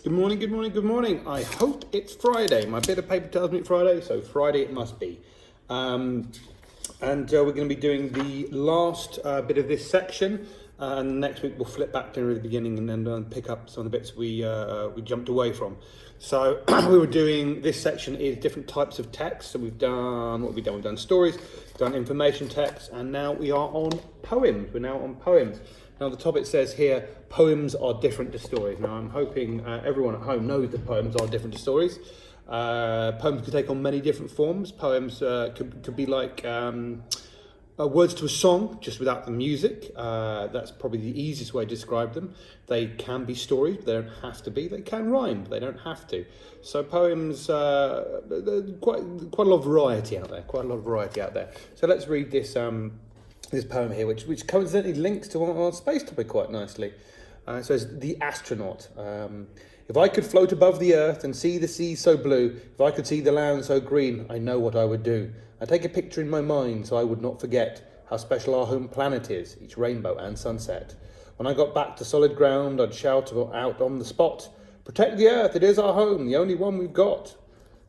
Good morning, good morning, good morning. I hope it's Friday. My bit of paper tells me it's Friday, so Friday it must be. We're going to be doing the last bit of this section. And next week we'll flip back to the beginning and then pick up some of the bits we jumped away from. So we were doing, this section is different types of text. So we've done, we've done stories, we've done information text, and now we are on poems. We're now on poems. Now the topic says here, poems are different to stories. Now I'm hoping everyone at home knows that poems are different to stories. Poems can take on many different forms. Poems could be like words to a song, just without the music. That's probably the easiest way to describe them. They can be stories, but they don't have to be. They can rhyme, but they don't have to. So poems, quite a lot of variety out there. So let's read this this poem here, which coincidentally links to our space topic quite nicely. It says, "The Astronaut. If I could float above the earth and see the sea so blue, if I could see the land so green, I know what I would do. I'd take a picture in my mind so I would not forget how special our home planet is, each rainbow and sunset. When I got back to solid ground, I'd shout out on the spot, 'Protect the earth, it is our home, the only one we've got.'"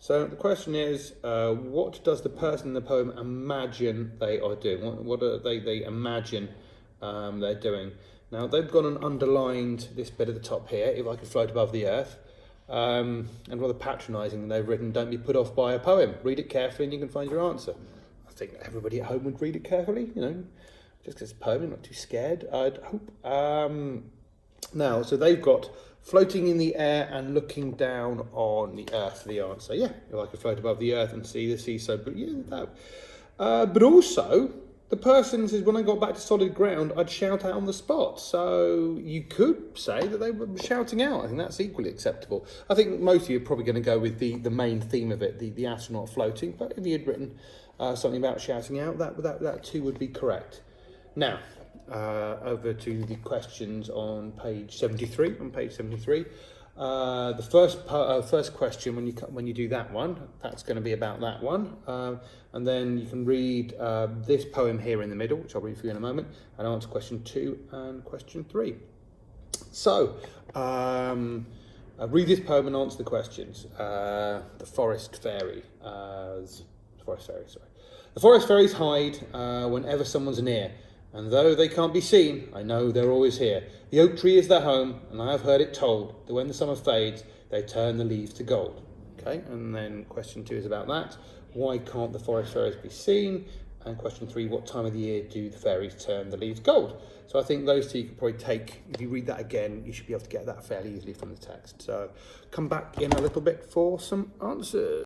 So the question is, what does the person in the poem imagine they are doing? What do they imagine they're doing? Now they've got an underlined, this bit at the top here, "If I could float above the earth," and rather patronising, they've written, "Don't be put off by a poem. Read it carefully and you can find your answer." I think everybody at home would read it carefully, just because it's a poem, you're not too scared, I'd hope. Now, so they've got floating in the air and looking down on the earth for the answer. Yeah, if I could float above the earth and see the sea so blue. Yeah, that. But also, the person says, when I got back to solid ground, I'd shout out on the spot. So you could say that they were shouting out. I think that's equally acceptable. I think most of you are probably going to go with the main theme of it, the astronaut floating. But if you had written something about shouting out, that too would be correct. Now, over to the questions on page 73. On page 73, the first question, when you do that one, that's going to be about that one, and then you can read this poem here in the middle, which I'll read for you in a moment, and answer question 2 and question 3. So, read this poem and answer the questions. The forest fairy. The forest fairies hide whenever someone's near. And though they can't be seen, I know they're always here. The oak tree is their home, and I have heard it told that when the summer fades, they turn the leaves to gold. Okay, and then question 2 is about that. Why can't the forest fairies be seen? And question 3, what time of the year do the fairies turn the leaves gold? So I think those two you could probably take, if you read that again, you should be able to get that fairly easily from the text. So come back in a little bit for some answers.